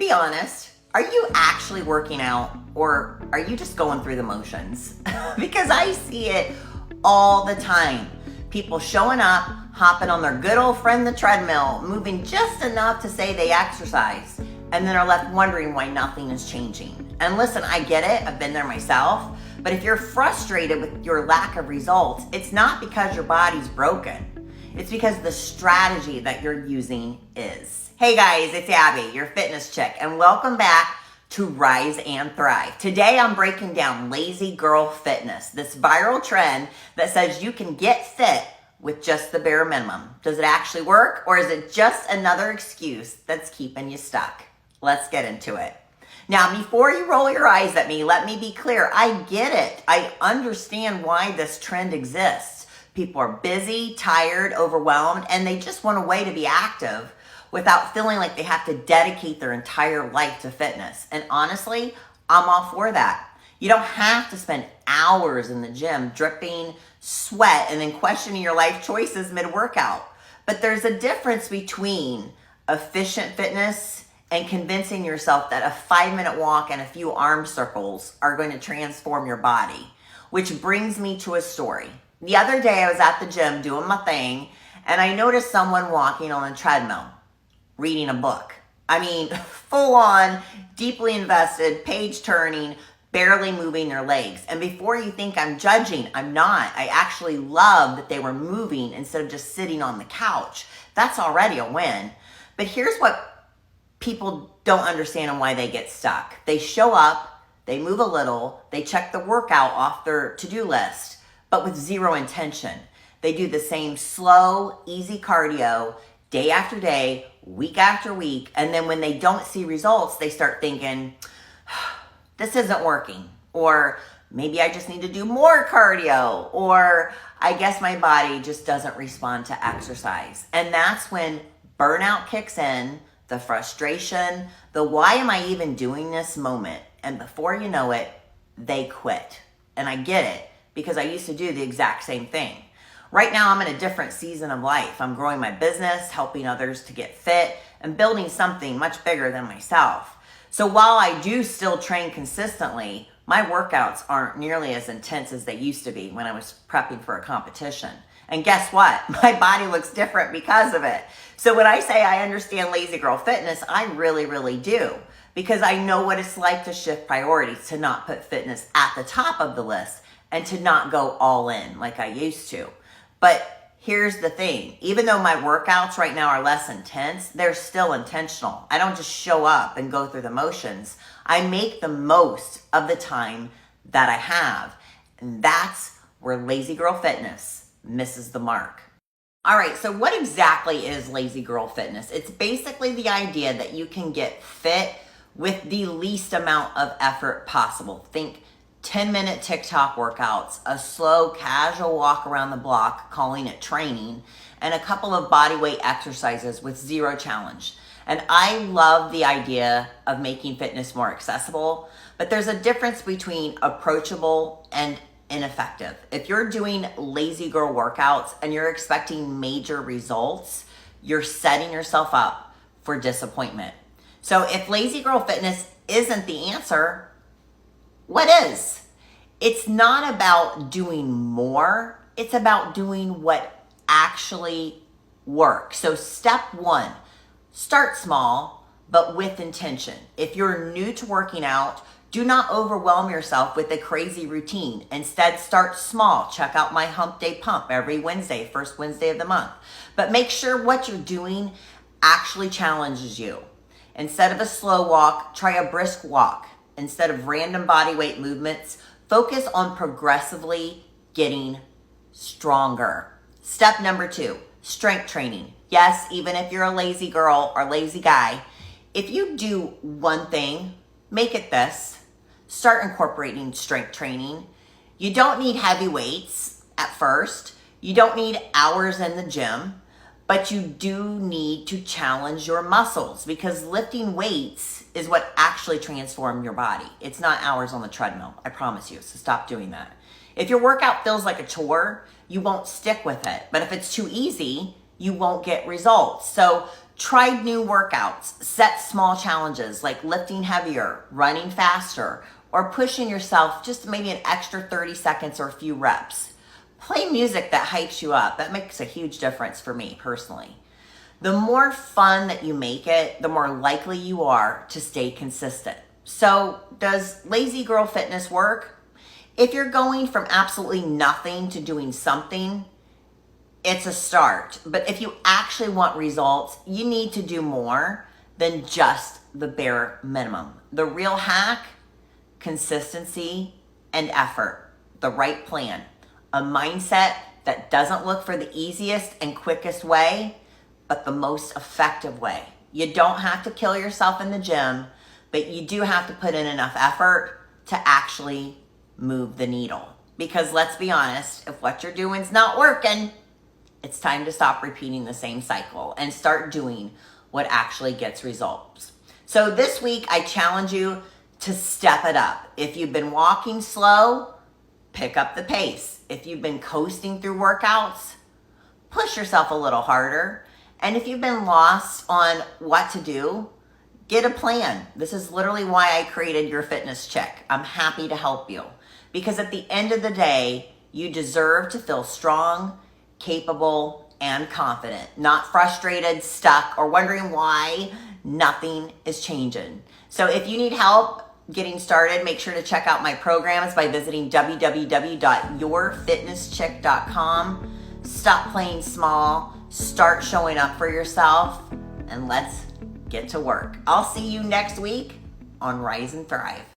Be honest. Are you actually working out or are you just going through the motions? Because I see it all the time. People showing up, hopping on their good old friend the treadmill, moving just enough to say they exercise, and then are left wondering why nothing is changing. And listen, I get it. I've been there myself. But if you're frustrated with your lack of results, it's not because your body's broken. It's because the strategy that you're using is. Hey guys, it's Abby, your fitness chick, and welcome back to Rise and Thrive. Today I'm breaking down lazy girl fitness, this viral trend that says you can get fit with just the bare minimum. Does it actually work, or is it just another excuse that's keeping you stuck? Let's get into it. Now, before you roll your eyes at me, let me be clear. I get it. I understand why this trend exists. People are busy, tired, overwhelmed, and they just want a way to be active without feeling like they have to dedicate their entire life to fitness. And honestly, I'm all for that. You don't have to spend hours in the gym dripping sweat and then questioning your life choices mid-workout. But there's a difference between efficient fitness and convincing yourself that a 5-minute walk and a few arm circles are going to transform your body. Which brings me to a story. The other day I was at the gym doing my thing, and I noticed someone walking on a treadmill, reading a book. I mean, full on, deeply invested, page turning, barely moving their legs. And before you think I'm judging, I'm not. I actually love that they were moving instead of just sitting on the couch. That's already a win. But here's what people don't understand and why they get stuck. They show up, they move a little, they check the workout off their to-do list, but with zero intention. They do the same slow, easy cardio day after day, week after week, and then when they don't see results, they start thinking, this isn't working, or maybe I just need to do more cardio, or I guess my body just doesn't respond to exercise. And that's when burnout kicks in, the frustration, the why am I even doing this moment, and before you know it, they quit. And I get it, because I used to do the exact same thing. Right now, I'm in a different season of life. I'm growing my business, helping others to get fit, and building something much bigger than myself. So while I do still train consistently, my workouts aren't nearly as intense as they used to be when I was prepping for a competition. And guess what? My body looks different because of it. So when I say I understand lazy girl fitness, I really, really do. Because I know what it's like to shift priorities, to not put fitness at the top of the list, and to not go all in like I used to. But here's the thing, even though my workouts right now are less intense, they're still intentional. I don't just show up and go through the motions. I make the most of the time that I have. And that's where lazy girl fitness misses the mark. All right, so what exactly is lazy girl fitness? It's basically the idea that you can get fit with the least amount of effort possible. Think 10-minute TikTok workouts, a slow, casual walk around the block, calling it training, and a couple of body weight exercises with zero challenge. And I love the idea of making fitness more accessible, but there's a difference between approachable and ineffective. If you're doing lazy girl workouts and you're expecting major results, you're setting yourself up for disappointment. So if lazy girl fitness isn't the answer, what is? It's not about doing more. It's about doing what actually works. So step one, start small, but with intention. If you're new to working out, do not overwhelm yourself with a crazy routine. Instead, start small. Check out my Hump Day Pump every Wednesday, first Wednesday of the month. But make sure what you're doing actually challenges you. Instead of a slow walk, try a brisk walk. Instead of random body weight movements, focus on progressively getting stronger. Step number 2, strength training. Yes, even if you're a lazy girl or lazy guy, if you do one thing, make it this. Start incorporating strength training. You don't need heavy weights at first. You don't need hours in the gym, but you do need to challenge your muscles because lifting weights is what actually transforms your body. It's not hours on the treadmill, I promise you, so stop doing that. If your workout feels like a chore, you won't stick with it. But if it's too easy, you won't get results. So tried new workouts, set small challenges like lifting heavier, running faster, or pushing yourself just maybe an extra 30 seconds or a few reps. Play music that hypes you up. That makes a huge difference for me personally. The more fun that you make it, the more likely you are to stay consistent. So, does lazy girl fitness work? If you're going from absolutely nothing to doing something, it's a start. But if you actually want results, you need to do more than just the bare minimum. The real hack: consistency and effort, the right plan, a mindset that doesn't look for the easiest and quickest way, but the most effective way. You don't have to kill yourself in the gym, but you do have to put in enough effort to actually move the needle. Because let's be honest, if what you're doing is not working, it's time to stop repeating the same cycle and start doing what actually gets results. So this week, I challenge you to step it up. If you've been walking slow, pick up the pace. If you've been coasting through workouts, push yourself a little harder. And if you've been lost on what to do, get a plan. This is literally why I created Your Fitness Chick. I'm happy to help you. Because at the end of the day, you deserve to feel strong, capable, and confident, not frustrated, stuck, or wondering why nothing is changing. So if you need help getting started, make sure to check out my programs by visiting www.yourfitnesschick.com. Stop playing small, start showing up for yourself, and let's get to work. I'll see you next week on Rise and Thrive.